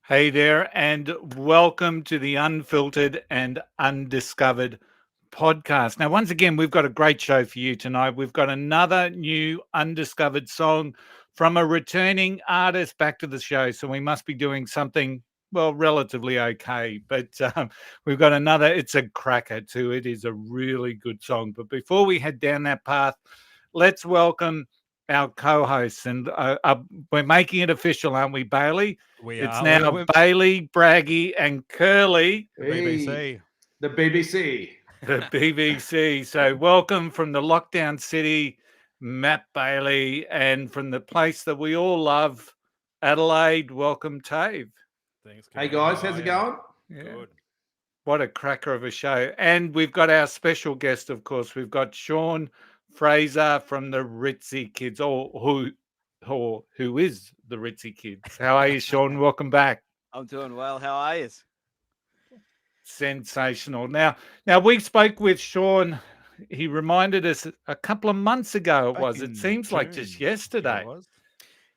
Hey there, and welcome to the Unfiltered and Undiscovered podcast. Now, once again, we've got a great show for you tonight. We've got another new undiscovered song from a returning artist back to the show. So we must be doing something, well, relatively okay. But we've got another, it's a cracker too. It is a really good song. But before we head down that path, let's welcome our co-hosts. And we're making it official, aren't we, Bailey? We It's are. now Bailey, Braggy, and Curly, The BBC. The BBC. the BBC. So, welcome from the lockdown city, Matt Bailey, and from the place that we all love, Adelaide. Welcome, Tave. Thanks, Hey Karen. guys, how's it going? Yeah. Good. What a cracker of a show. And we've got our special guest, of course. We've got Sean Frazer from the Ritzy Kids, or who is the Ritzy Kids. How are you, Sean? Welcome back. I'm doing well. How are you? Sensational. Now we spoke with Sean. He reminded us a couple of months ago. It seems like just yesterday.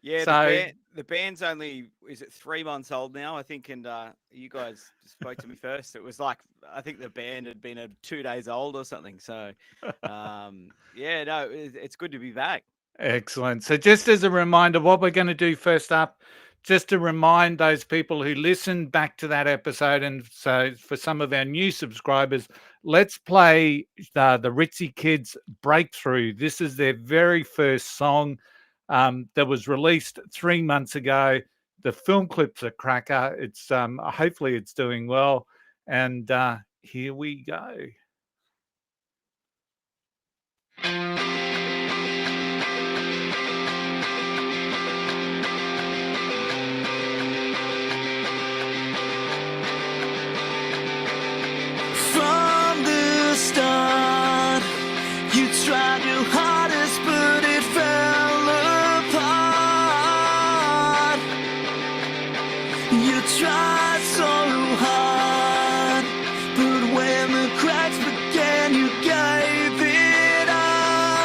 Yeah, So- the band's only, is it 3 months old now, I think, and you guys spoke to me first. It was like, I think the band had been 2 days old or something. So, it's good to be back. Excellent. So just as a reminder, what we're going to do first up, just to remind those people who listened back to that episode, and so for some of our new subscribers, let's play the Ritzy Kids Breakthrough. This is their very first song that was released 3 months ago. The film clip's a cracker. It's hopefully it's doing well. And here we go. From the start, you tried your hardest, but it fell apart. You tried so hard, but when the cracks began, you gave it up.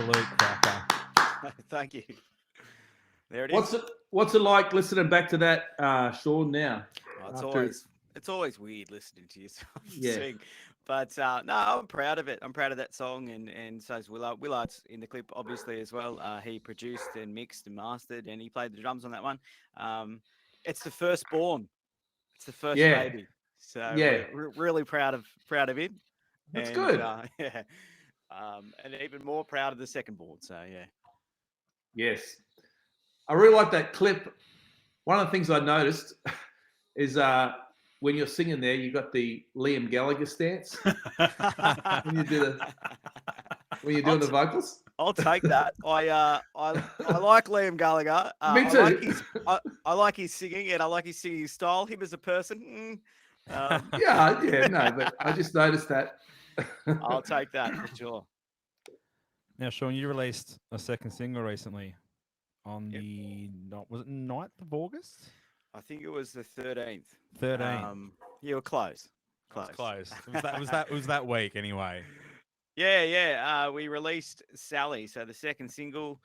absolute cracker. Thank you. There it is. What's it like listening back to that, Sean? Now, it's always weird listening to yourself Yeah. sing, but no, I'm proud of it. I'm proud of that song, and so is Willard. Willard's in the clip, obviously, as well. He produced and mixed and mastered, and he played the drums on that one. It's the firstborn. It's the first Yeah. baby. So Yeah. we're really proud of him. That's and, good. Yeah. And even more proud of the secondborn. So yeah. Yes. I really like that clip. One of the things I noticed is when you're singing there, you got the Liam Gallagher stance when you do when you're doing the vocals. I'll take that. I like Liam Gallagher. Me too. I like his singing, and I like his singing style. Him as a person. Yeah, no, but I just noticed that. I'll take that for sure. Now, Sean, you released a second single recently on the was it 9th of August? I think it was the 13th. 13th. You were close. Close. It was that week anyway. Yeah. We released Sally, so the second single.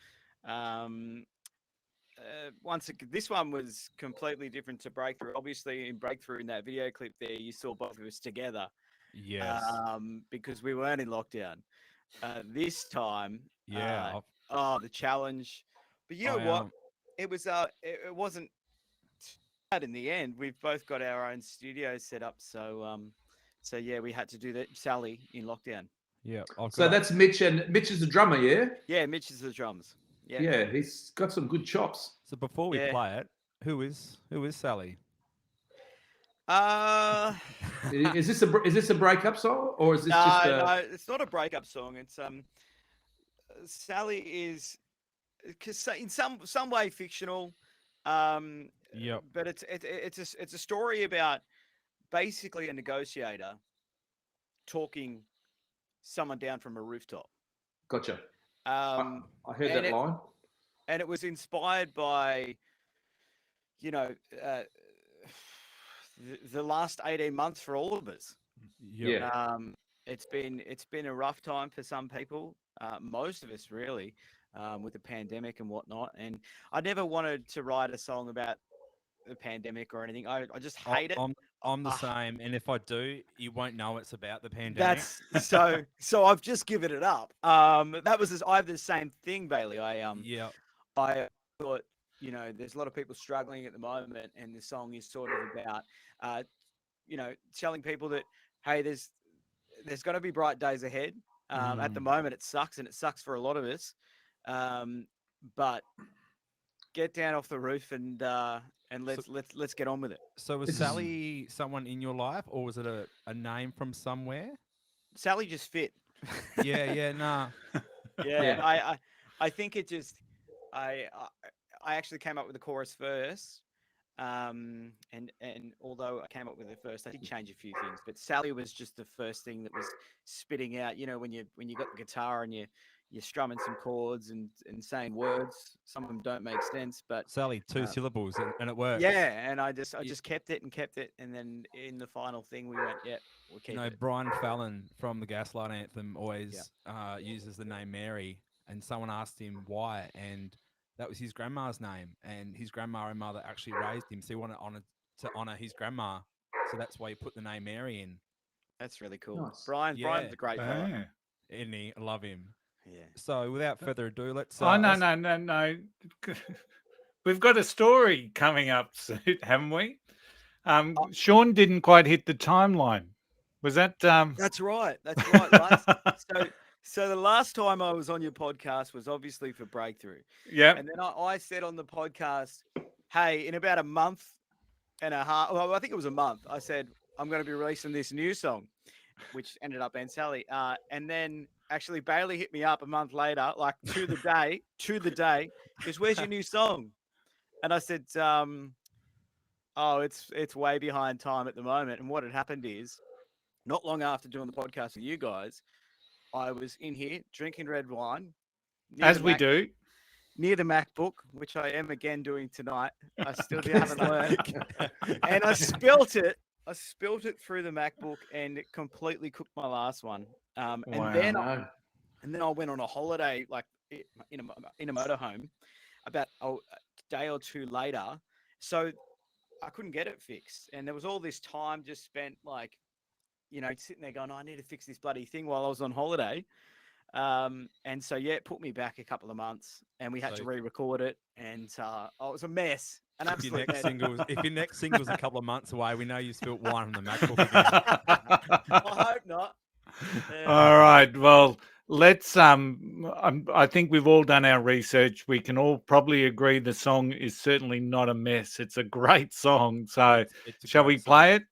This one was completely different to Breakthrough. Obviously, in Breakthrough, in that video clip there, you saw both of us together. Yes. Because we weren't in lockdown. This time, yeah. The challenge. But you know what? It was. It wasn't bad in the end. We've both got our own studios set up, so yeah, we had to do that. Sally in lockdown. Yeah. So that's Mitch, and Mitch is the drummer, yeah. Yeah, Mitch is the drums. Yeah. Yeah, he's got some good chops. So before we play it, who is Sally? Is this a breakup song, or is this just a... No, it's not a breakup song. It's Sally is in some way fictional. Yep. But it's a story about basically a negotiator talking someone down from a rooftop. Gotcha. I heard that line. And it was inspired by, the last 18 months for all of us. Yeah. It's been a rough time for some people, most of us really, with the pandemic and whatnot. And I never wanted to write a song about the pandemic or anything. I just hate it. I'm the same, and if I do, you won't know it's about the pandemic. That's so I've just given it up. I have the same thing, Bailey. I thought, there's a lot of people struggling at the moment, and the song is sort of about, telling people that, hey, there's going to be bright days ahead. At the moment, it sucks, and it sucks for a lot of us. But get down off the roof and let's get on with it. So was Sally someone in your life, or was it a name from somewhere? Sally just fit. Yeah, nah. Yeah. I think it just I actually came up with the chorus first. And although I came up with it first, I did change a few things, but Sally was just the first thing that was spitting out. When you got the guitar and you're strumming some chords and saying words. Some of them don't make sense, but Sally, 2 syllables, and it works. Yeah, and I just kept it, and then in the final thing we went, we'll keep it. Brian Fallon from the Gaslight Anthem always uses the name Mary, and someone asked him why, and that was his grandma's name, and his grandma and mother actually raised him, so he wanted to honor his grandma, so that's why he put the name Mary in. That's really cool. Nice. Brian's a great fella. Isn't he? I love him. Yeah. So without further ado, let's. No. We've got a story coming up soon, haven't we? Sean didn't quite hit the timeline. Was that? That's right. That's right. So the last time I was on your podcast was obviously for Breakthrough. Yeah. And then I said on the podcast, hey, in about a month and a half, well, I think it was a month, I said, I'm going to be releasing this new song, which ended up being Sally. And then actually Bailey hit me up a month later, like to the day, because where's your new song? And I said, it's way behind time at the moment. And what had happened is, not long after doing the podcast with you guys, I was in here drinking red wine. As we do. Near the MacBook, which I am again doing tonight. I still haven't learned. And I spilt it. I spilt it through the MacBook, and it completely cooked my last one. And And then I went on a holiday, like in a motorhome, about a day or two later. So I couldn't get it fixed, and there was all this time just spent, like, sitting there going, "Oh, I need to fix this bloody thing," while I was on holiday. And so yeah, it put me back a couple of months, and we had to re-record it, and it was a mess. An If your absolute next mess. single's a couple of months away, we know you spilt wine on the MacBook again. I hope not. All right. Well, let's. I think we've all done our research. We can all probably agree the song is certainly not a mess. It's a great song. So, It's a shall great we song. play it?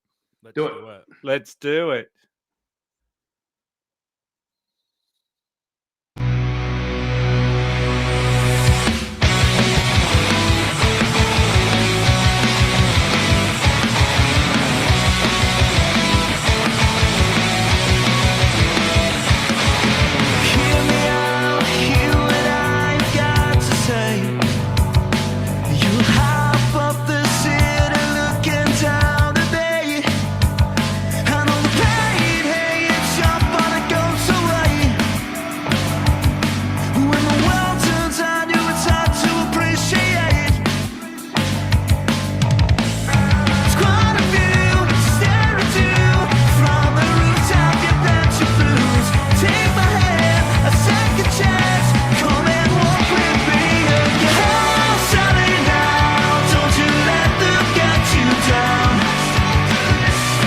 Let's Do do it. Let's do it. Hear me out, hear what I've got to say. You hop up the city looking down at me. I know the pain, hey, it's your fun, it goes away. When the world turns on you, it's hard to appreciate. It's quite a view to stare into from the rooftop, you bet your blues. Take my hand, a second chance, come and walk with me again. Oh, Sally, now, don't you let them get you down.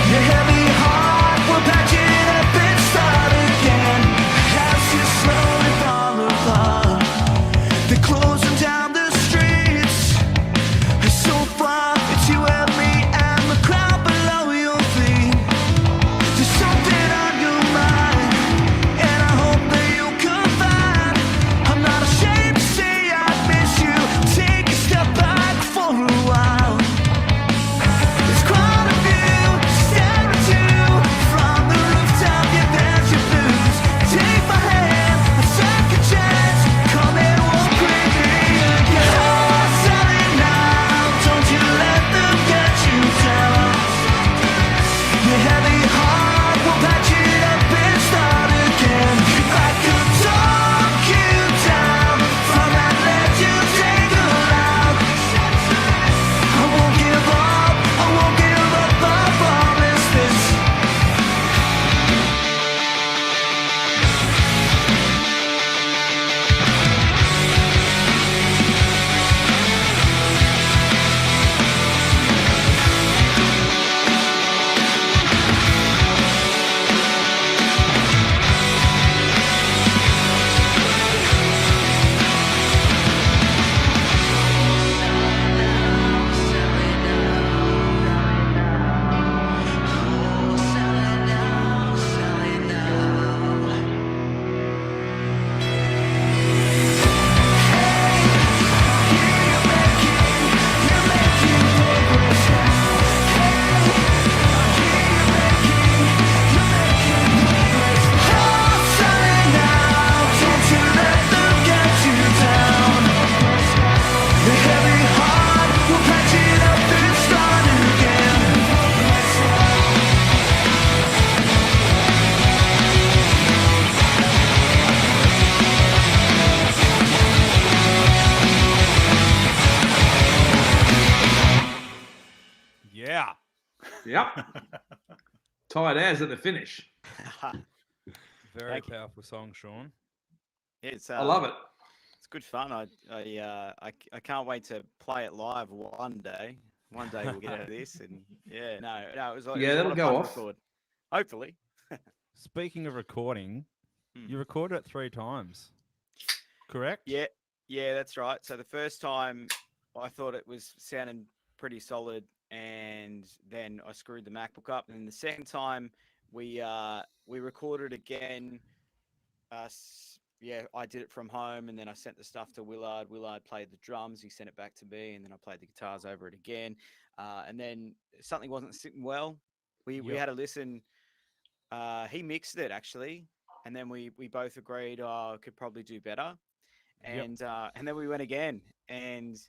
Your heavy heart will patch it up and start again. As you slowly fall apart, they're closing down the streets. It's so far, it's you and me and the crowd below your feet. There's something on your mind, and I hope that you confide. I'm not ashamed to say I miss you. Take a step back for a while. It's quite a view to stare into from the rooftop, you bet your blues. Take my hand, a second chance, come and walk with me again. Oh, Sally, now, don't you let them get you down. Your heavy heart will patch it up and start again. I could talk you down from that ledge you take aloud. I won't give up, I won't give up, I promise this. Yeah. Yep. Tight as at the finish. Very Thank you. powerful song, Sean. It's I love it. It's good fun. I can't wait to play it live one day. One day we'll get out of this, and no, it was like, Yeah, it was a that'll lot go of fun off. to record. Hopefully. Speaking of recording, you recorded it 3 times, correct? Yeah, that's right. So the first time I thought it was sounding pretty solid, and then I screwed the MacBook up. And the second time we recorded again. I did it from home, and then I sent the stuff to Willard. Willard played the drums. He sent it back to me, and then I played the guitars over it again. And then something wasn't sitting well. We had a listen. He mixed it actually, and then we both agreed, I could probably do better. And then we went again, and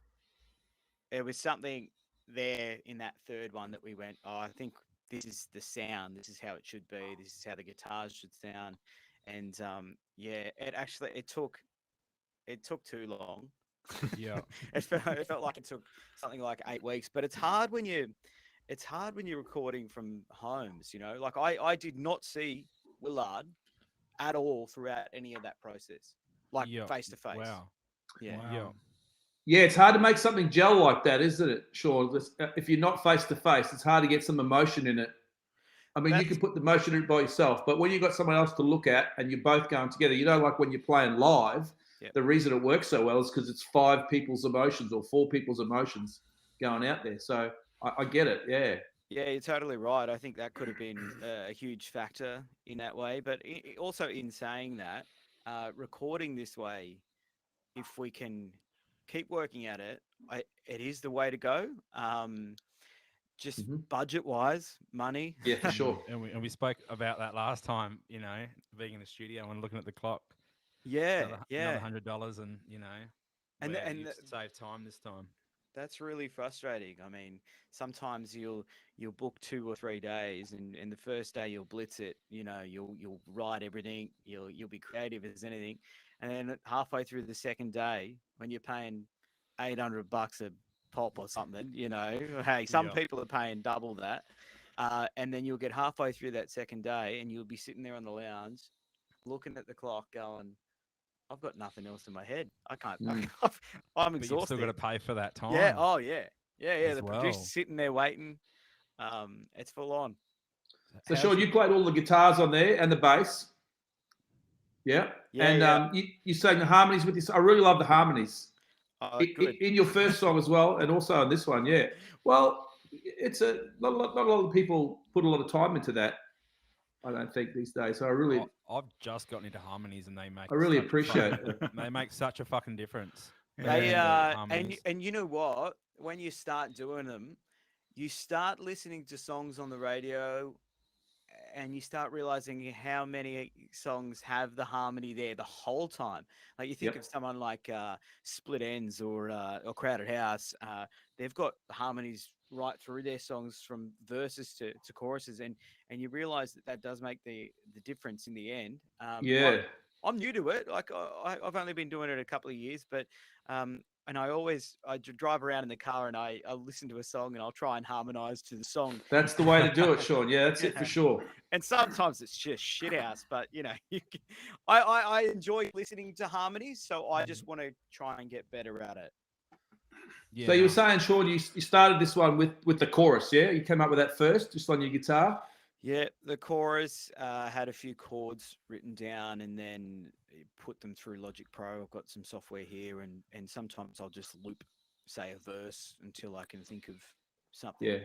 there was something there in that third one that we went, I think this is the sound. This is how it should be. This is how the guitars should sound. and it took too long. Yeah. It felt like it took something like 8 weeks. But it's hard when you're recording from homes. Like I did not see Willard at all throughout any of that process, like Yeah. face to face. Wow. Yeah. Yeah. Yeah, it's hard to make something gel like that, isn't it, Sean? If you're not face to face, it's hard to get some emotion in it. I mean, you can put the emotion in it by yourself, but when you've got someone else to look at and you're both going together, like when you're playing live, Yep. the reason it works so well is because it's 5 people's emotions or 4 people's emotions going out there. So I get it. Yeah. Yeah, you're totally right. I think that could have been a huge factor in that way. But also in saying that, recording this way, if we can keep working at it, it is the way to go. Just budget wise, money. Yeah, for sure. And we spoke about that last time, being in the studio and looking at the clock. Yeah, Another $100, and and save time this time. That's really frustrating. I mean, sometimes you'll book 2 or 3 days, and the first day you'll blitz it. You'll write everything. You'll be creative as anything, and then halfway through the second day, when you're paying $800 a pop or something, hey, some people are paying double that, and then you'll get halfway through that second day, and you'll be sitting there on the lounge, looking at the clock, going, I've got nothing else in my head. I can't. I'm exhausted. But you've still got to pay for that time. Yeah. Oh, yeah. Yeah. The well. producer's sitting there waiting. It's full on. So, Sean, you played all the guitars on there and the bass. Yeah. And you sang the harmonies with this. I really love the harmonies in your first song as well, and also on this one. Yeah. Well, it's not a lot of people put a lot of time into that. I don't think these days. So I've just gotten into harmonies, and they make. I really appreciate it. They make such a fucking difference. And you know what? When you start doing them, you start listening to songs on the radio, and you start realizing how many songs have the harmony there the whole time. Like you think of someone like Split Ends or Crowded House. They've got harmonies right through their songs from verses to choruses, and you realize that does make the difference in the end. I'm new to it. Like I've only been doing it a couple of years, but and I drive around in the car and I listen to a song and I'll try and harmonize to the song. That's the way to do it, Sean. Yeah, that's it for sure. And sometimes it's just shit house, but I enjoy listening to harmonies, so I just want to try and get better at it. Yeah. So you were saying, Sean, you started this one with the chorus, yeah? You came up with that first, just on your guitar? Yeah, the chorus had a few chords written down and then put them through Logic Pro. I've got some software here, and sometimes I'll just loop, say, a verse until I can think of something. Yeah.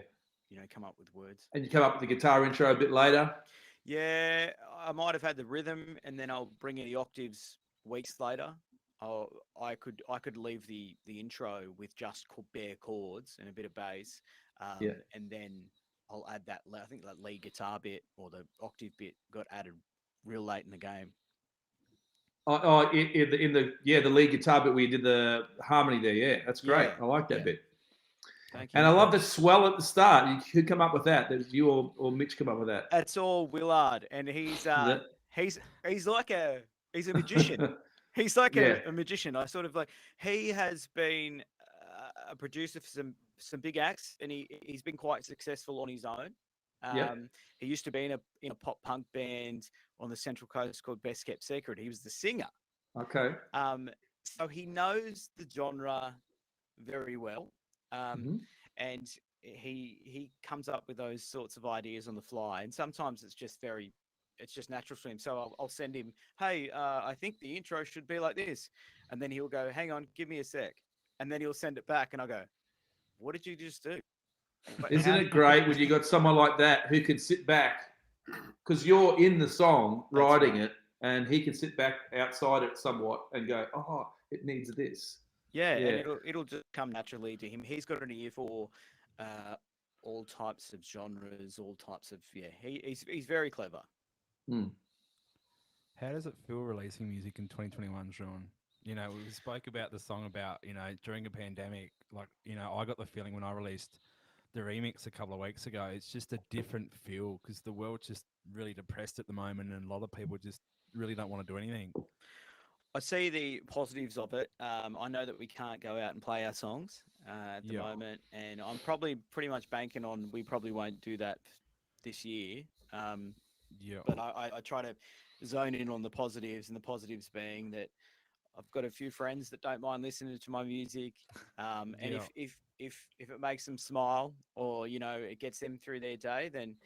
Come up with words. And you come up with the guitar intro a bit later? Yeah, I might have had the rhythm, and then I'll bring in the octaves weeks later. I could leave the intro with just bare chords and a bit of bass, and then I'll add that. I think that lead guitar bit or the octave bit got added real late in the game. In the lead guitar bit where you did the harmony there. Yeah, that's great. I like that bit. Thank you. And I love the swell at the start. Who come up with that? Did you or Mitch come up with that? It's all Willard, and he's like he's a magician. He's like a magician. I sort of he has been a producer for some big acts, and he's been quite successful on his own. He used to be in a pop punk band on the Central Coast called Best Kept Secret. He was the singer. Okay. So he knows the genre very well, and he comes up with those sorts of ideas on the fly. And sometimes it's just natural to him. So I'll send him, hey, I think the intro should be like this. And then he'll go, hang on, give me a sec. And then he'll send it back and I'll go, what did you just do? Isn't it great when you got someone like that who can sit back, because you're in the song writing it, and he can sit back outside it somewhat and go, oh, it needs this. Yeah. And it'll just come naturally to him. He's got an ear for all types of genres, all types of, he's very clever. How does it feel releasing music in 2021, Sean? We spoke about the song about, during a pandemic, I got the feeling when I released the remix a couple of weeks ago. It's just a different feel because the world's just really depressed at the moment, and a lot of people just really don't want to do anything. I see the positives of it. I know that we can't go out and play our songs at the Yeah. moment, and I'm probably pretty much banking on we probably won't do that this year. Yeah. But I try to zone in on the positives, and the positives being that I've got a few friends that don't mind listening to my music, and Yeah. if it makes them smile, or it gets them through their day, then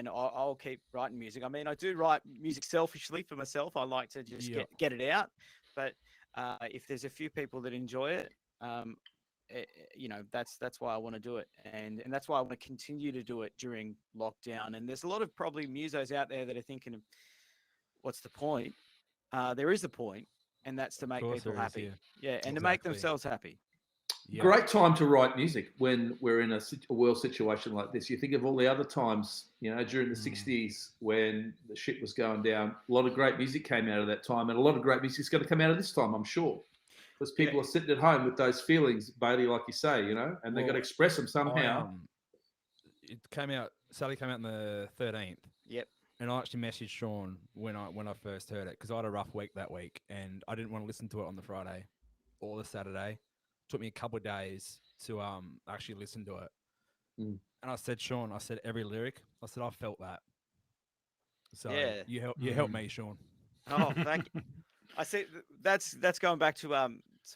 I'll keep writing music. I mean, I do write music selfishly for myself. I like to just Yeah. get it out. But if there's a few people that enjoy it, that's why I want to do it, and that's why I want to continue to do it during lockdown. And there's a lot of probably musos out there that are thinking, what's the point? There is a point, and that's to make people happy. Yeah, and to make Exactly. themselves happy. Yeah. Great time to write music when we're in a world situation like this. You think of all the other times, during the 60s when the shit was going down. A lot of great music came out of that time, and a lot of great music's going to come out of this time, I'm sure. Because people are sitting at home with those feelings, Bailey, like you say, and they've got to express them somehow. Sally came out on the 13th. Yep. And I actually messaged Sean when I first heard it because I had a rough week that week and I didn't want to listen to it on the Friday or the Saturday. Took me a couple of days to actually listen to it. And I said, Sean, every lyric, I said, I felt that. So Yeah. you helped me, Sean. Oh, thank you. I see. That's going back to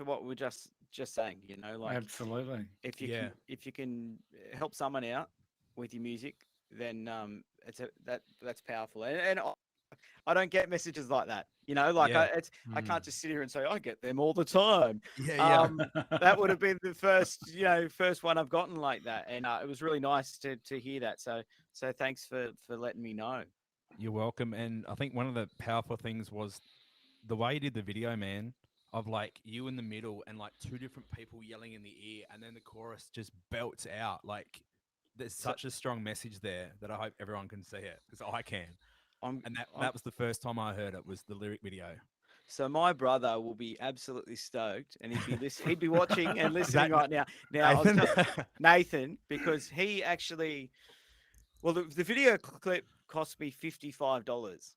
what we were just saying. Absolutely. If you can help someone out with your music, then that's powerful. And I don't get messages like that. I can't just sit here and say I get them all the time. That would have been the first one I've gotten like that, and it was really nice to hear that. So thanks for letting me know. You're welcome. And I think one of the powerful things was the way you did the video, man, of like you in the middle and like two different people yelling in the ear, and then the chorus just belts out. Like there's such a strong message there that I hope everyone can see it because I can. That was the first time I heard it, was the lyric video. So my brother will be absolutely stoked, and he'd be watching and listening right now. Now, Nathan, because he actually, the video clip cost me $55.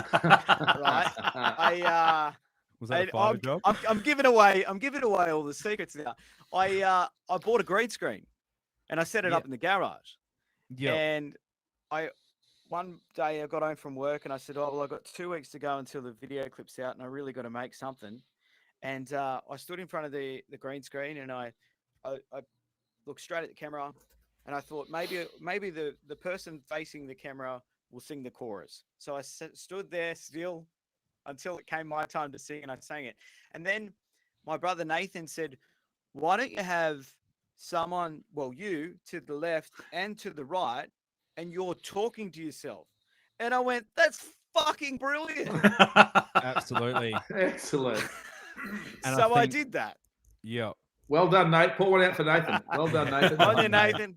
Right? Was that a five job? I'm giving away all the secrets now. I bought a green screen, and I set it up in the garage. Yeah. And one day I got home from work and I said, I've got 2 weeks to go until the video clip's out and I really got to make something. And I stood in front of the green screen and I looked straight at the camera and I thought maybe the person facing the camera will sing the chorus. So I stood there still until it came my time to sing, and I sang it. And then my brother Nathan said, why don't you have someone, you to the left and to the right, and you're talking to yourself? And I went, that's fucking brilliant. Absolutely. Excellent. So I did that. Yeah. Well done, Nate. Pour one out for Nathan. Well done, Nathan. On you, Nathan.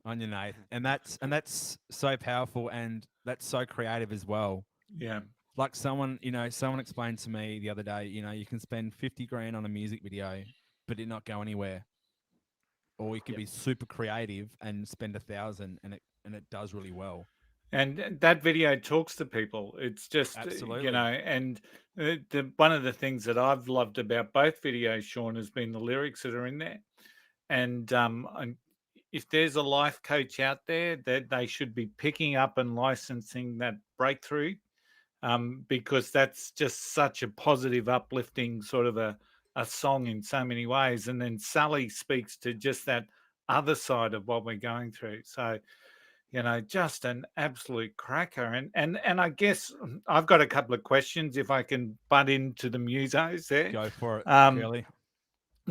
On you, Nathan. And that's so powerful, and that's so creative as well. Yeah. Like someone explained to me the other day, you can spend 50 grand on a music video, but it not go anywhere. Or you can be super creative and spend 1,000 and it does really well. And that video talks to people. It's just, Absolutely. and one of the things that I've loved about both videos, Sean, has been the lyrics that are in there. And if there's a life coach out there, that they should be picking up and licensing that Breakthrough, because that's just such a positive, uplifting sort of a song in so many ways. And then Sally speaks to just that other side of what we're going through. So, just an absolute cracker. And I guess I've got a couple of questions if I can butt into the musos there. Go for it, Kelly.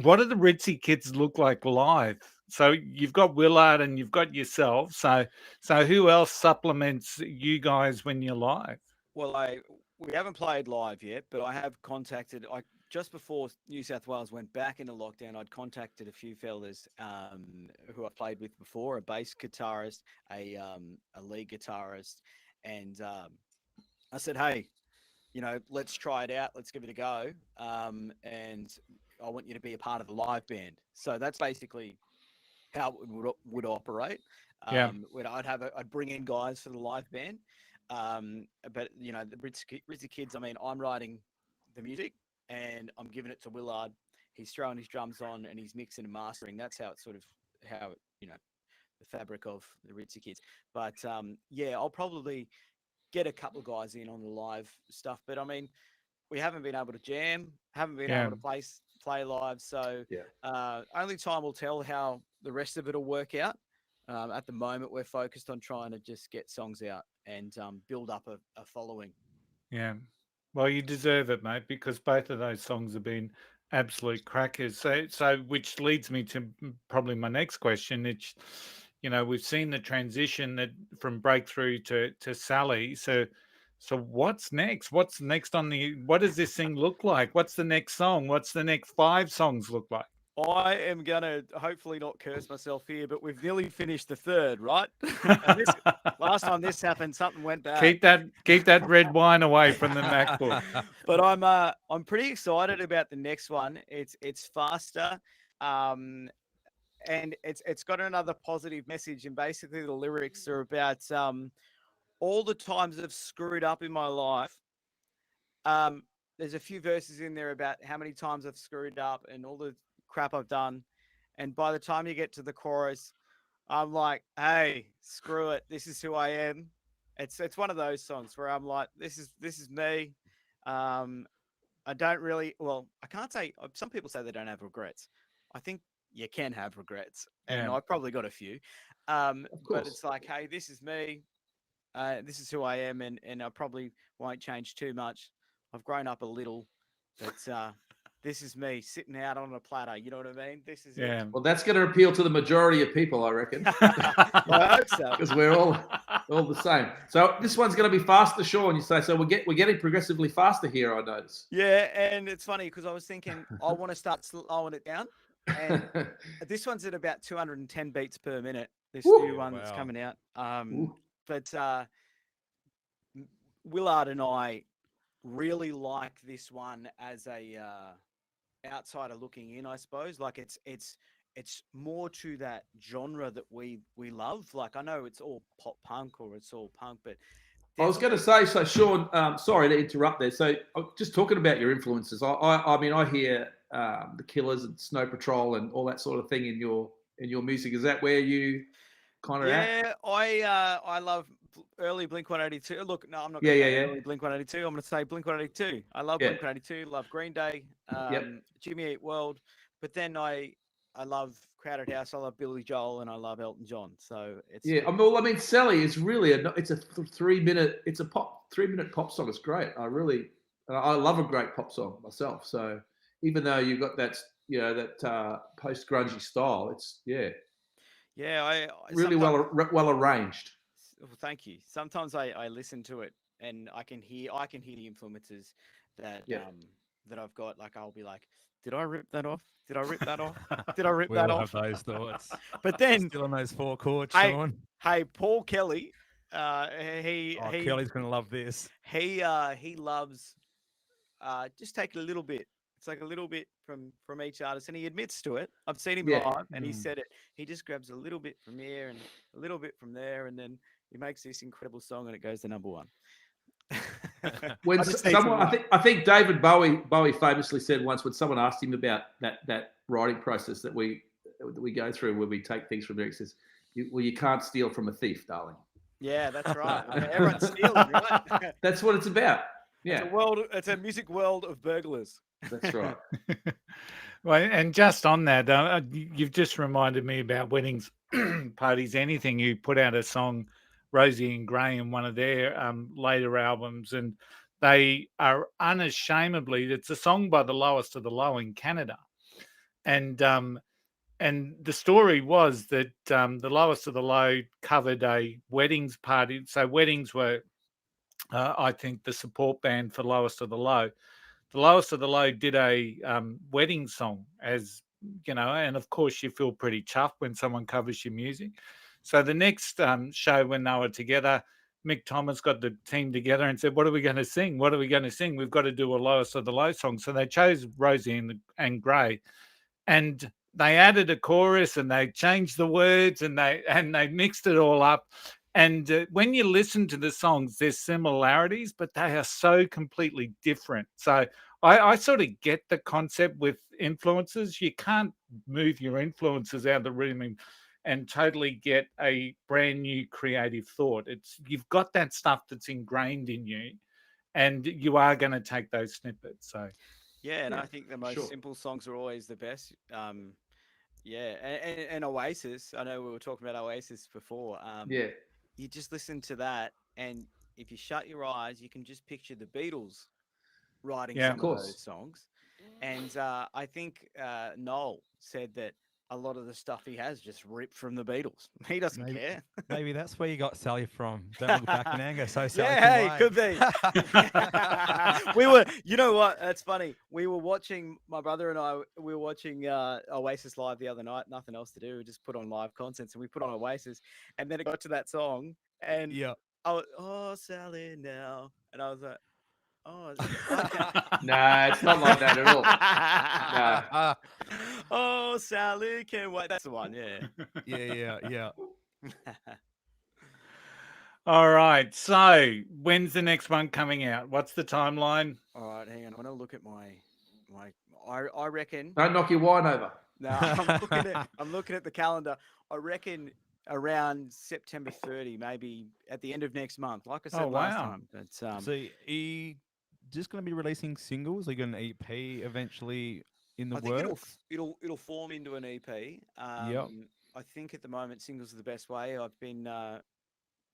What do the Ritzy Kids look like live? So you've got Willard and you've got yourself. So who else supplements you guys when you're live? Well, we haven't played live yet, but I have contacted. Just before New South Wales went back into lockdown, I'd contacted a few fellas who I played with before, a bass guitarist, a lead guitarist, and I said, hey, let's try it out. Let's give it a go. And I want you to be a part of the live band. So that's basically how it would operate. Yeah. When I'd bring in guys for the live band. But the Ritzy Kids, I mean, I'm writing the music and I'm giving it to Willard. He's throwing his drums on and he's mixing and mastering. That's how it's the fabric of the Ritzy Kids. But yeah, I'll probably get a couple of guys in on the live stuff. But I mean, we haven't been able to jam, haven't been able to play live. So only time will tell how the rest of it will work out. At the moment, we're focused on trying to just get songs out and build up a following. Yeah. Well, you deserve it, mate, because both of those songs have been absolute crackers. So which leads me to probably my next question. It's, we've seen the transition from Breakthrough to Sally. So what's next? What's next what does this thing look like? What's the next song? What's the next 5 songs look like? I am going to hopefully not curse myself here, but we've nearly finished the third, right? Last time this happened, something went bad. Keep that red wine away from the MacBook. But I'm pretty excited about the next one. It's faster, and it's got another positive message. And basically, the lyrics are about all the times I've screwed up in my life. There's a few verses in there about how many times I've screwed up and all the crap I've done. And by the time you get to the chorus, I'm like, hey, screw it. This is who I am. It's one of those songs where I'm like, this is me. I don't really, I can't say, some people say they don't have regrets. I think you can have regrets. And I've probably got a few. But it's like, hey, this is me. This is who I am. And I probably won't change too much. I've grown up a little, but this is me sitting out on a platter. You know what I mean? This is it. Well, that's going to appeal to the majority of people, I reckon. I hope so. Because we're all the same. So this one's going to be faster, Sean. You say so. We're getting progressively faster here, I notice. Yeah, and it's funny because I was thinking I want to start slowing it down. And this one's at about 210 beats per minute. This new one that's coming out. But Willard and I really like this one as a outsider looking in, I suppose. Like it's more to that genre that we love. Like I know it's all pop punk or it's all punk, but I was going to say, so Sean, sorry to interrupt there. So just talking about your influences, I mean, I hear the Killers and Snow Patrol and all that sort of thing in your music. Is that where you kind of at? Yeah, I love early Blink-182. Look, no, I'm not going to say early Blink-182. I'm going to say Blink-182. I love Blink-182, love Green Day, Jimmy Eat World. But then I love Crowded House, I love Billy Joel, and I love Elton John. So it's I mean, Sally is really it's a 3-minute, it's a 3-minute pop song. It's great. I love a great pop song myself. So even though you've got that post grungy style, it's I really well arranged. Well, thank you. Sometimes I listen to it and I can hear the influences that that I've got. Like I'll be like, did I rip that off? Did I rip that off? Did I rip that off? Have those thoughts. But then still on those 4 chords, Sean. Hey, Paul Kelly. Kelly's gonna love this. He loves just take a little bit. It's like a little bit from each artist, and he admits to it. I've seen him live, and he said it. He just grabs a little bit from here and a little bit from there, and then he makes this incredible song, and it goes to number 1. When I think David Bowie famously said once, when someone asked him about that writing process that we go through, where we take things from there, he says, "You can't steal from a thief, darling." Yeah, that's right. I mean, everyone's stealing, right? That's what it's about. Yeah, it's a music world of burglars. That's right. Well, and just on that, you've just reminded me about weddings, parties, anything. You put out a song, Rosie and Gray, in one of their later albums, and they are unashamedly, it's a song by the Lowest of the Low in Canada. And the story was that the Lowest of the Low covered a weddings party. So weddings were, I think, the support band for Lowest of the Low. The Lowest of the Low did a wedding song, as you know, and of course you feel pretty chuffed when someone covers your music. So the next show, when they were together, Mick Thomas got the team together and said, "What are we going to sing? What are we going to sing? We've got to do a Lowest of the Low song." So they chose Rosie and Gray, and they added a chorus and they changed the words and they mixed it all up. And when you listen to the songs, there's similarities, but they are so completely different. So I sort of get the concept with influences. You can't move your influences out of the room and totally get a brand new creative thought. It's you've got that stuff that's ingrained in you, and you are going to take those snippets. So Yeah, and Yeah, I think the most sure. simple songs are always the best. Yeah, and Oasis. I know we were talking about Oasis before. Yeah, You just listen to that, and if you shut your eyes, you can just picture the Beatles writing yeah, of some of those course. songs. And I think Noel said that a lot of the stuff he has just ripped from the Beatles. He doesn't Maybe, care. maybe that's where you got Sally from. Don't look back in anger, so Sally Yeah, hey, can could be. We were, you know what? That's funny. We were watching, my brother and I, we were watching Oasis live the other night. Nothing else to do. We just put on live concerts and we put on Oasis. And then it got to that song. And Yeah. I was, oh, Sally now. And I was like, oh, okay. Nah, it's not like that at all. Nah. Oh, Sally can wait. That's the one. Yeah. Yeah. All right. So when's the next one coming out? What's the timeline? All right, hang on. I want to look at my. I reckon. Don't knock your wine over. No, I'm looking at the calendar. I reckon around September 30, maybe at the end of next month. Like I said Oh, last wow. time. But So he just going to be releasing singles? Are you going to EP eventually in the I think works? it'll form into an EP. Yep. I think at the moment singles are the best way. I've been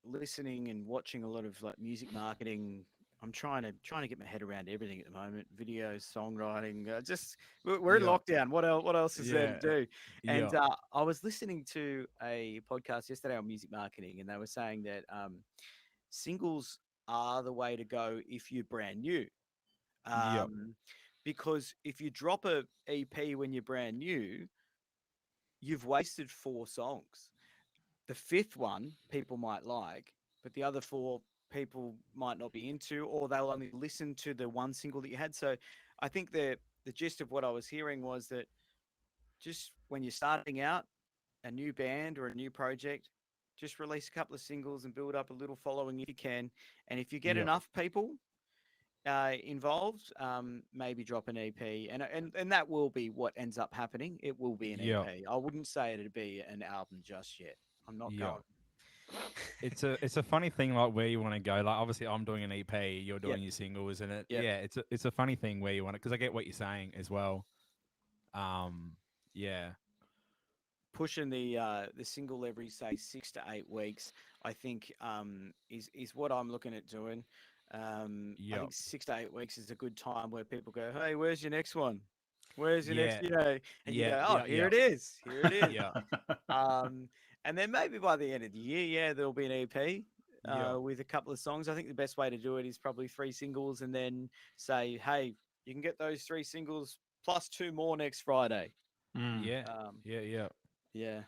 listening and watching a lot of like music marketing. I'm trying to get my head around everything at the moment. Videos, songwriting. Just we're in Yeah. lockdown. What else? What else is there to do? And Yeah. I was listening to a podcast yesterday on music marketing, and they were saying that singles are the way to go if you're brand new. Yep. Because if you drop a EP when you're brand new, you've wasted 4 songs. The fifth one people might like, but the other four people might not be into, or they'll only listen to the one single that you had. So I think the gist of what I was hearing was that just when you're starting out a new band or a new project, just release a couple of singles and build up a little following if you can. And if you get Yep. enough people involved, maybe drop an EP, and that will be what ends up happening. It will be an Yep. EP. I wouldn't say it'd be an album just yet. I'm not Yep. going. It's a funny thing like where you want to go. Like obviously I'm doing an EP, you're Yep. doing your singles, and Yep. yeah, it's a funny thing where you want it because I get what you're saying as well. Yeah. Pushing the single every say 6 to 8 weeks, I think is what I'm looking at doing. I Yep. think 6 to 8 weeks is a good time where people go, "Hey, where's your next one? Where's your next?" Yeah. You know, and you Yeah, go, "Oh, yeah, here yeah. it is. Here it is." Yeah. And then maybe by the end of the year, yeah, there'll be an EP Yeah. with a couple of songs. I think the best way to do it is probably 3 singles, and then say, "Hey, you can get those 3 singles plus 2 more next Friday." Mm. Yeah. Um, Yeah. yeah.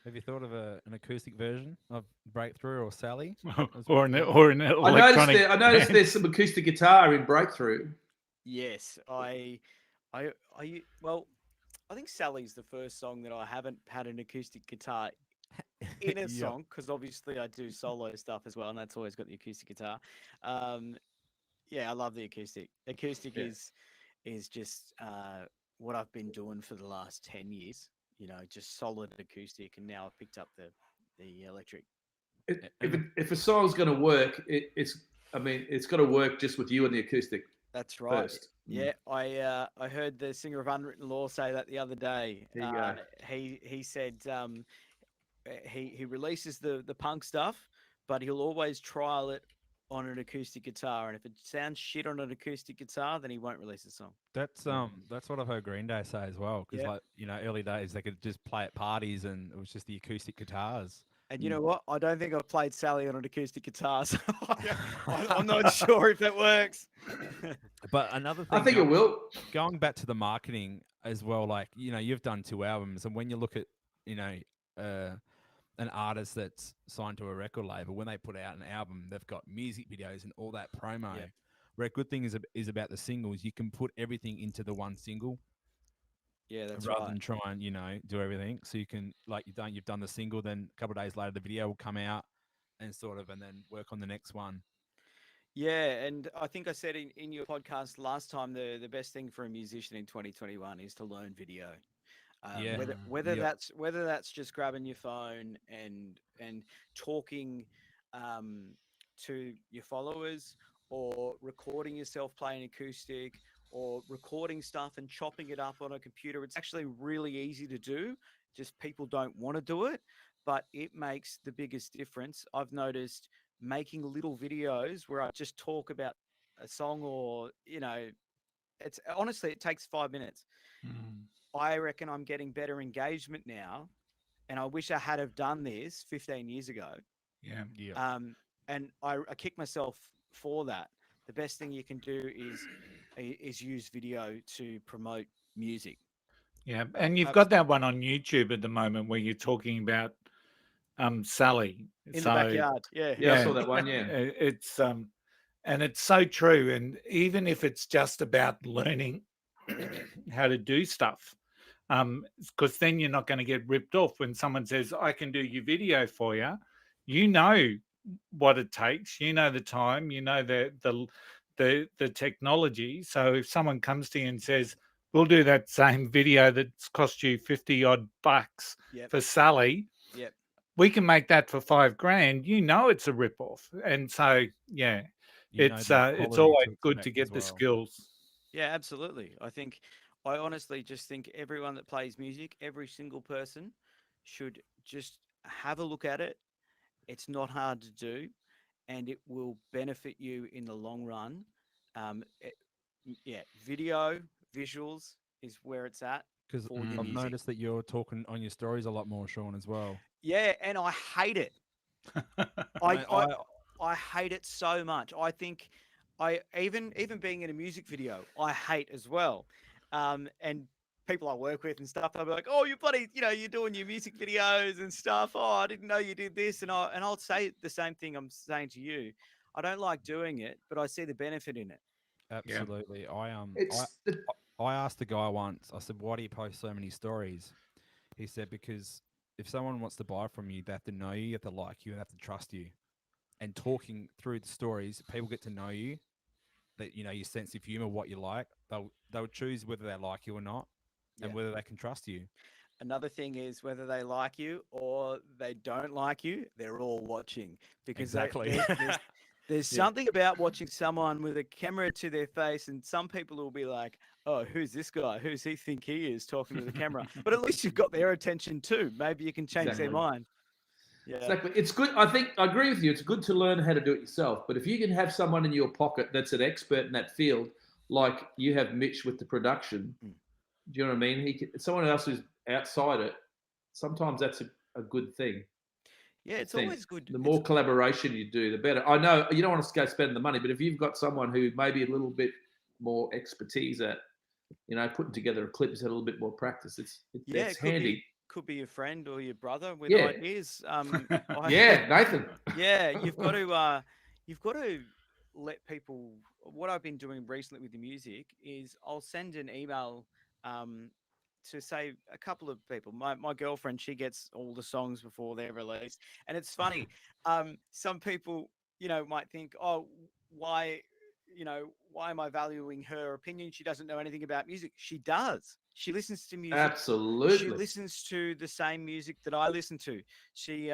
Have you thought of an acoustic version of Breakthrough or Sally? or an I electronic. noticed band. there's some acoustic guitar in Breakthrough. Yes, well, I think Sally's the first song that I haven't had an acoustic guitar in a Yep. song because obviously I do solo stuff as well, and that's always got the acoustic guitar. Yeah, I love the acoustic. Acoustic Yeah. is just what I've been doing for the last 10 years. You know, just solid acoustic, and now I've picked up the electric. If a song's going to work, it's got to work just with you and the acoustic That's right. first. Yeah, I heard the singer of Unwritten Law say that the other day. There you go. He said he releases the punk stuff, but he'll always trial it on an acoustic guitar, and if it sounds shit on an acoustic guitar, then he won't release the song. That's what I've heard Green Day say as well. Because Yeah. like early days they could just play at parties and it was just the acoustic guitars. And you know what? I don't think I've played Sally on an acoustic guitar, so I'm not sure if it works. But another thing, I think it will. going back to the marketing as well, like you've done 2 albums, and when you look at an artist that's signed to a record label, when they put out an album, they've got music videos and all that promo. Yeah. Where a good thing is about the singles, you can put everything into the one single. Yeah, that's rather right. than try and do everything. So you can you've done the single, then a couple of days later the video will come out and and then work on the next one. Yeah, and I think I said in your podcast last time the best thing for a musician in 2021 is to learn video. Yeah. Whether Yep. that's just grabbing your phone and talking um, to your followers, or recording yourself playing acoustic, or recording stuff and chopping it up on a computer. It's actually really easy to do. Just people don't want to do it, but it makes the biggest difference. I've noticed making little videos where I just talk about a song, or it's honestly it takes 5 minutes. Mm. I reckon I'm getting better engagement now, and I wish I had have done this 15 years ago. Yeah. Yeah. And I kick myself for that. The best thing you can do is use video to promote music. Yeah. And you've got that one on YouTube at the moment where you're talking about Sally. In the backyard. Yeah. Yeah, I Yeah. saw that one. Yeah. It's and it's so true. And even if it's just about learning how to do stuff, because then you're not going to get ripped off when someone says, I can do your video for you. You know what it takes, you know the time, you know the technology. So if someone comes to you and says, we'll do that same video that's cost you 50 odd bucks Yep. for Sally, Yep. we can make that for $5,000, you know it's a rip-off. And so yeah, it's always good to get the skills. Yeah, absolutely. I honestly just think everyone that plays music, every single person should just have a look at it. It's not hard to do, and it will benefit you in the long run. Um, it- yeah, video, visuals is where it's at Because for your I've music. noticed that you're talking on your stories a lot more, Sean, as well. Yeah, and I hate it. I hate it so much. I think I even being in a music video, I hate as well. And people I work with and stuff, they'll be like, "Oh, you bloody, you're doing your music videos and stuff. Oh, I didn't know you did this." And I'll say the same thing I'm saying to you. I don't like doing it, but I see the benefit in it. Absolutely. It's I asked the guy once. I said, "Why do you post so many stories?" He said, "Because if someone wants to buy from you, they have to know you, have to like you, and have to trust you. And talking through the stories, people get to know you. That your sense of humor, what you like. They'll choose whether they like you or not, and Yeah. whether they can trust you." Another thing is whether they like you or they don't like you, they're all watching, because Exactly. there's something about watching someone with a camera to their face, and some people will be like, "Oh, who's this guy? Who's he think he is talking to the camera?" But at least you've got their attention too. Maybe you can change their mind. Yeah. Exactly. It's good. I think I agree with you. It's good to learn how to do it yourself. But if you can have someone in your pocket that's an expert in that field, like you have Mitch with the production, do you know what I mean? Someone else who's outside it. Sometimes that's a good thing. Yeah, it's always good. The more collaboration you do, the better. I know you don't want to go spend the money, but if you've got someone who maybe a little bit more expertise at, putting together a clip, is a little bit more practice. It's handy. Could be your friend or your brother with Yeah. ideas. Yeah, Nathan. Yeah, you've got to let people. What I've been doing recently with the music is I'll send an email to say a couple of people. My girlfriend, she gets all the songs before they're released, and it's funny. Some people, might think, oh, why am I valuing her opinion? She doesn't know anything about music. She does. She listens to music. Absolutely. She listens to the same music that I listen to. She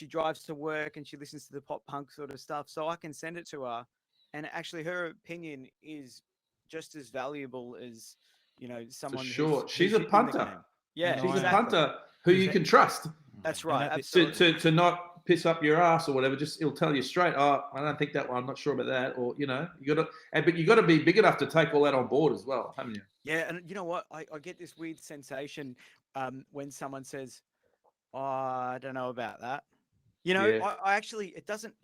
drives to work and she listens to the pop punk sort of stuff. So I can send it to her, and actually her opinion is just as valuable as someone. For sure. Who's She's a in the punter. game. Yeah, she's exactly. a punter who you can trust. That's right. And Absolutely. To not piss up your ass or whatever. Just he'll tell you straight. Oh, I don't think that one. I'm not sure about that. Or you got to. But you got to be big enough to take all that on board as well, haven't you? Yeah, and you know what? I get this weird sensation when someone says, "Oh, I don't know about that." Yeah. I actually it doesn't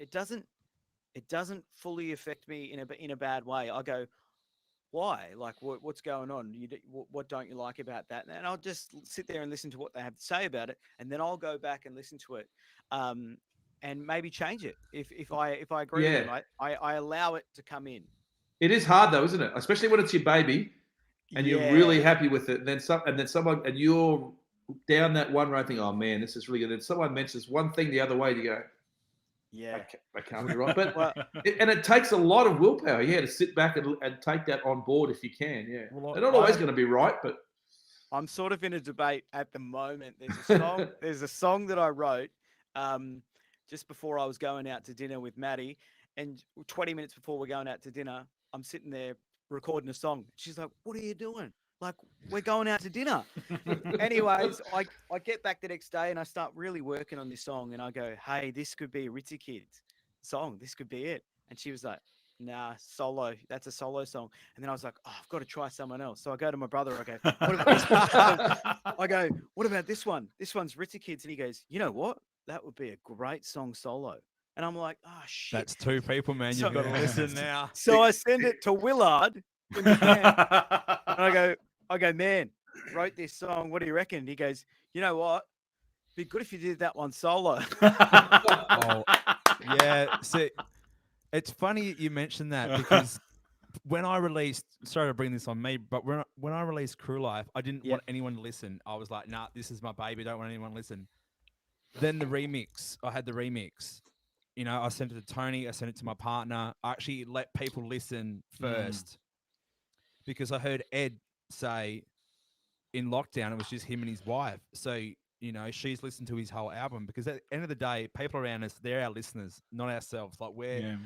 fully affect me in a bad way. I go, why? Like, what's going on? What don't you like about that? And I'll just sit there and listen to what they have to say about it, and then I'll go back and listen to it, and maybe change it if I agree with them. I allow it to come in. It is hard though, isn't it? Especially when it's your baby. and you're really happy with it. And then someone, and you're down that one road thinking, oh man, this is really good. And someone mentions one thing the other way, and you go, Yeah. I can't be right. But it takes a lot of willpower, to sit back and take that on board if you can. Yeah. Well, They're not always going to be right, but I'm sort of in a debate at the moment. There's a song that I wrote just before I was going out to dinner with Maddie, and 20 minutes before we're going out to dinner, I'm sitting there recording a song. She's like, "What are you doing?" Like, we're going out to dinner. Anyways, I get back the next day and I start really working on this song, and I go, "Hey, this could be a Ritzy Kids song. This could be it." And she was like, "Nah, solo. That's a solo song." And then I was like, "Oh, I've got to try someone else." So I go to my brother. I go, "What about this one?" I go, "What about this one? This one's Ritzy Kids." And he goes, "You know what? That would be a great song solo." And I'm like, "Oh shit." That's two people, man. You've got to listen now. So I send it to Willard in the band, and I go, "Man, wrote this song. What do you reckon?" And he goes, "You know what? Be good if you did that one solo." Oh, yeah. See, it's funny you mentioned that, because when I released, sorry to bring this on me, but when I released Crew Life, I didn't want anyone to listen. I was like, nah, this is my baby. Don't want anyone to listen. Then the remix, I had the remix. I sent it to Tony. I sent it to my partner. I actually let people listen first because I heard Ed say in lockdown, it was just him and his wife. So, she's listened to his whole album, because at the end of the day, people around us, they're our listeners, not ourselves. Like we're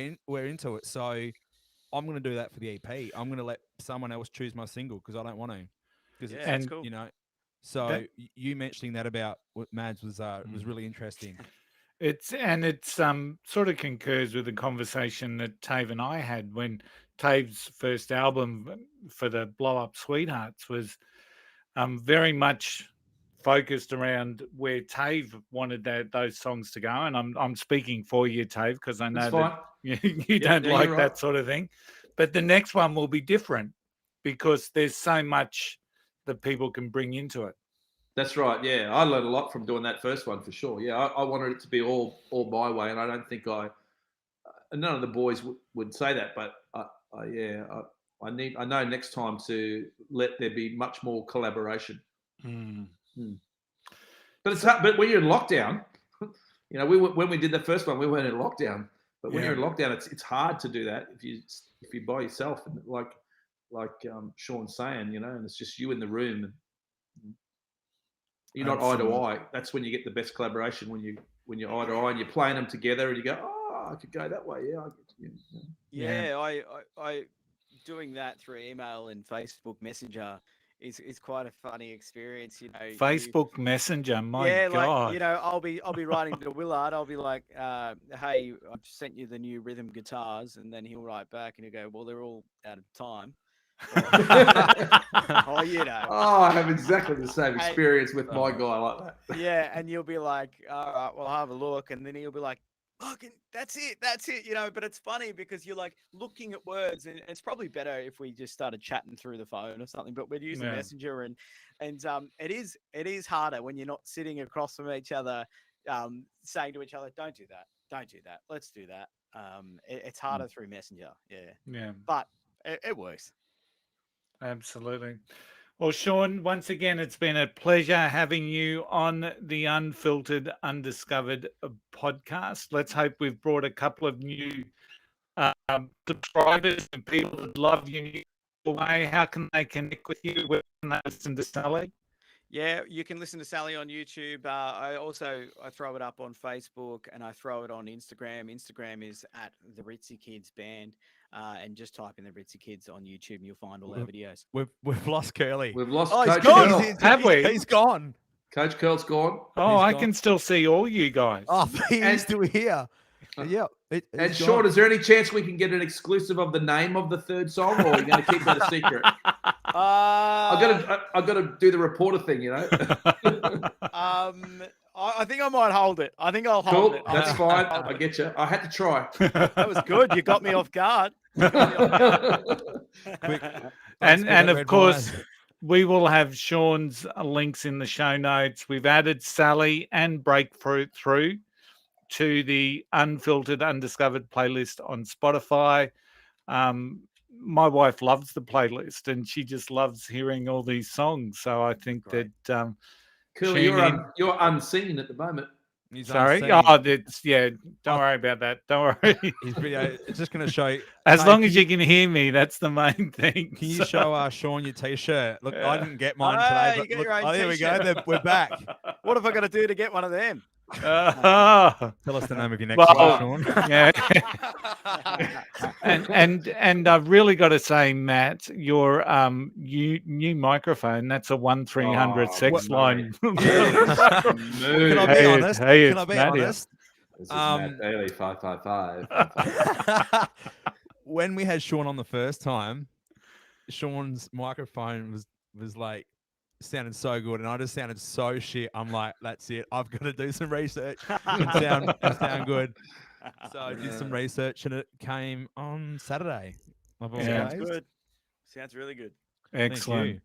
into it. So I'm going to do that for the EP. I'm going to let someone else choose my single because I don't want to. Because it's cool. So you mentioning that about what Mads was really interesting. It's sort of concurs with the conversation that Tave and I had when Tave's first album for the Blow Up Sweethearts was very much focused around where Tave wanted those songs to go, and I'm speaking for you, Tave, because I know that you don't like that sort of thing. But the next one will be different because there's so much that people can bring into it. That's right. Yeah, I learned a lot from doing that first one for sure. Yeah, I wanted it to be all my way, and I don't think none of the boys would say that, but I know next time to let there be much more collaboration. But it's hard, but when you're in lockdown, when we did the first one, we weren't in lockdown. But when you're in lockdown, it's hard to do that if you're by yourself, and like Sean's saying, and it's just you in the room, and you're not eye to eye. That's when you get the best collaboration, when you're eye to eye and you're playing them together, and you go, oh, I could go that way. Yeah, I doing that through email and Facebook Messenger is quite a funny experience. Facebook Messenger, my God. Like, I'll be writing to Willard. I'll be like, hey, I've sent you the new rhythm guitars, and then he'll write back and he'll go, well, they're all out of time. I have exactly the same experience with my guy like that. Yeah, and you'll be like, all right, well, I'll have a look, and then he'll be like, fucking, that's it. But it's funny because you're like looking at words, and it's probably better if we just started chatting through the phone or something, but we're using Messenger, and it is harder when you're not sitting across from each other, saying to each other, don't do that, let's do that. It's harder through Messenger. But it works. Absolutely. Well, Sean, once again, it's been a pleasure having you on the Unfiltered Undiscovered podcast. Let's hope we've brought a couple of new subscribers and people that love you away. How can they connect with you? Where can they listen to Sally? Yeah, you can listen to Sally on YouTube. I throw it up on Facebook, and I throw it on Instagram. Instagram is at the Ritzy Kids Band, and just type in the Ritzy Kids on YouTube, and you'll find all our videos. We've lost Curly. We've lost. Coach Curl. Have we? He's gone. Coach Curl's gone. Oh, I can still see all you guys. Oh, he's still here. Yeah. And Sean, is there any chance we can get an exclusive of the name of the third song, or are you going to keep that a secret? I've got to do the reporter thing, I think I might hold it. I think I'll hold it. That's fine. I get you. I had to try. That was good. You got me off guard. And of course, we will have Sean's links in the show notes. We've added Sally and Breakthrough through to the Unfiltered Undiscovered playlist on Spotify. my wife loves the playlist, and she just loves hearing all these songs. So I think Great. that Curly, tune in. you're unseen at the moment. He's Sorry. unseen. Oh, that's don't worry about that. Don't worry. His video is just going to show you. As Mate, long as you can hear me, that's the main thing. Can you So- show Sean your t-shirt? Look, I didn't get mine Ah, today, you but get look, your own there we go. t-shirt. We're back. What have I got to do to get one of them? Ah, Tell us the name of your next Well, one, Sean. yeah. and I've really got to say, Matt, your new microphone, that's a 1300 Oh, sex mate. line. Can I be Hey, honest? hey, Can I it's be Matt here. honest? This is Matt Daly 555. When we had Sean on the first time, Sean's microphone was like sounded so good, and I just sounded so shit. I'm like, that's it. I've got to do some research and sound good. So I did some research, and it came on Saturday. Of all Yeah. Sounds days. good. Sounds really good. Excellent. you.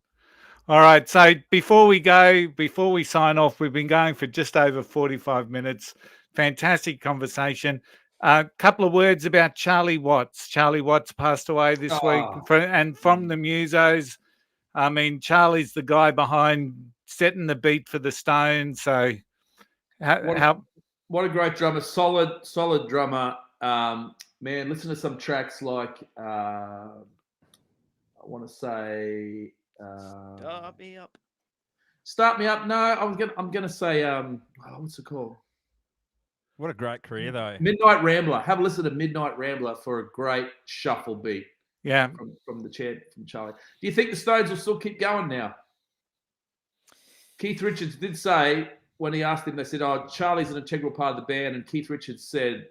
All right. So before we sign off, we've been going for just over 45 minutes. Fantastic conversation. A couple of words about Charlie Watts. Charlie Watts passed away this week, and from the Musos. I mean, Charlie's the guy behind setting the beat for the Stones. So, What a great drummer, solid drummer. Man, listen to some tracks like I want to say Start me up. Start Me Up. No, I'm gonna say what's it called? What a great career, though. Midnight Rambler. Have a listen to Midnight Rambler for a great shuffle beat. yeah, From Charlie. Do you think the Stones will still keep going now? Keith Richards did say when he asked him, they said, "Oh, Charlie's an integral part of the band," and Keith Richards said,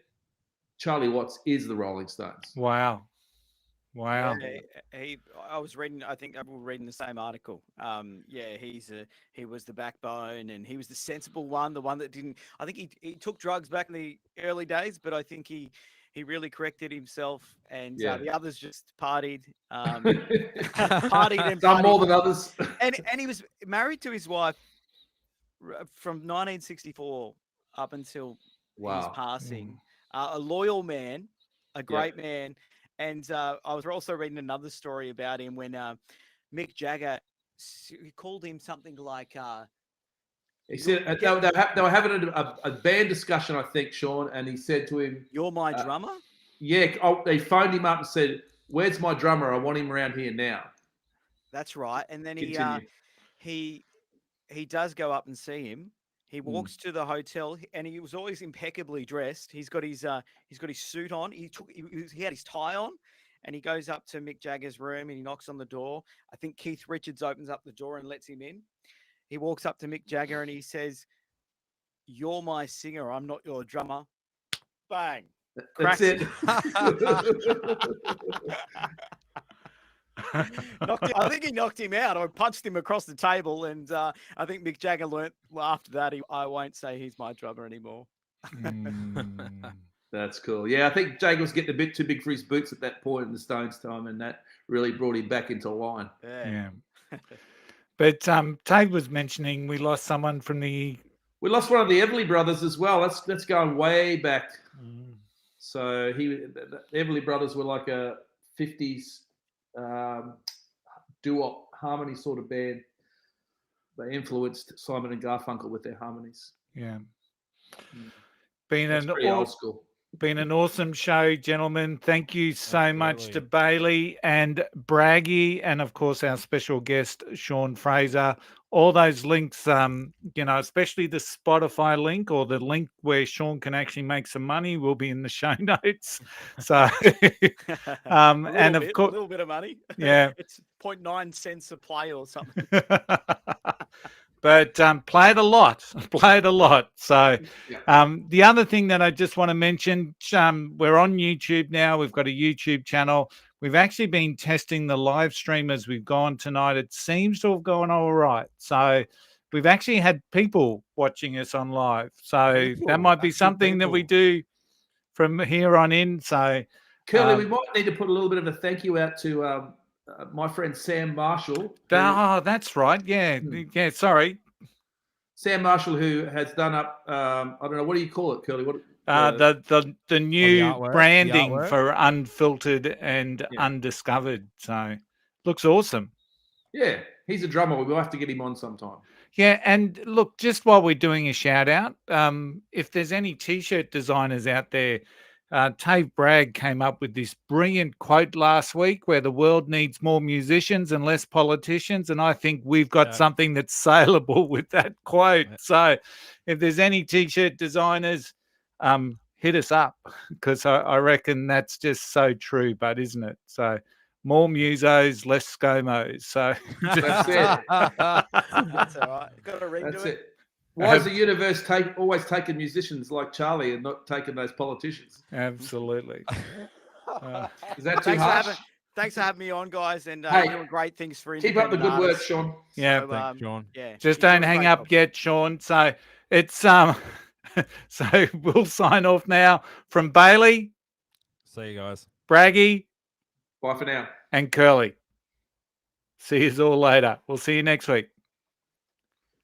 "Charlie Watts is the Rolling Stones." wow. I was reading. I think we were reading the same article. He was the backbone, and he was the sensible one, the one that didn't. I think he took drugs back in the early days, but I think he really corrected himself, and the others just partied, partied and Some more partied. than others. And he was married to his wife from 1964 up until his passing. A loyal man, a great man. And I was also reading another story about him when Mick Jagger called him something like. He said they were having a band discussion, I think, Sean, and he said to him, "You're my drummer." Yeah, they phoned him up and said, "Where's my drummer? I want him around here now." That's right. And then Continue. he does go up and see him. He walks to the hotel, and he was always impeccably dressed. He's got his suit on. He had his tie on, and he goes up to Mick Jagger's room and he knocks on the door. I think Keith Richards opens up the door and lets him in. He walks up to Mick Jagger and he says, "You're my singer. I'm not your drummer." Bang. That's it. I think he knocked him out or punched him across the table. And I think Mick Jagger learnt after that, I won't say he's my drummer anymore. That's cool. Yeah, I think Jagger was getting a bit too big for his boots at that point in the Stones time, and that really brought him back into line. Yeah. But Tate was mentioning we lost someone from the. We lost one of the Everly brothers as well. That's going way back. So the Everly brothers were like a 50s doo-wop harmony sort of band. They influenced Simon and Garfunkel with their harmonies. Yeah. That's pretty old school. Been an awesome show, gentlemen. Thank you so much to Bailey and Braggy, and of course our special guest Sean Frazer. All those links, especially the Spotify link or the link where Sean can actually make some money, will be in the show notes. So, and of course, a little bit of money. Yeah, it's 0.9 cents a play or something. But play it a lot. So the other thing that I just want to mention, we're on YouTube now. We've got a YouTube channel. We've actually been testing the live stream as we've gone tonight. It seems to have gone all right. So we've actually had people watching us on live. So that might be something that we do from here on in. So Curly, we might need to put a little bit of a thank you out to my friend Sam Marshall. Oh, that's right. Yeah. Sorry. Sam Marshall, who has done up, I don't know, what do you call it, Curly? the new artwork, the branding artwork. for Unfiltered and Yeah. Undiscovered. So looks awesome. Yeah, he's a drummer. We'll have to get him on sometime. Yeah, and look, just while we're doing a shout out, if there's any t-shirt designers out there, Tave Bragg came up with this brilliant quote last week where the world needs more musicians and less politicians, and I think we've got something that's saleable with that quote. So if there's any t-shirt designers, hit us up, because I reckon that's just so true, but isn't it? So more musos, less scomos. So That's it. That's all right. Got a ring That's to it. Why is the universe always taking musicians like Charlie and not taking those politicians? Absolutely. Is that too harsh? Thanks for having me on, guys, and Hey, you're doing great things for Keep up the good work, Sean. Yeah, thanks, Sean. Yeah, just you're don't doing a hang great up job. yet, Sean. So it's so we'll sign off now from Bailey, See you guys. Braggy, Bye for now. and Curly. See you all later. We'll see you next week.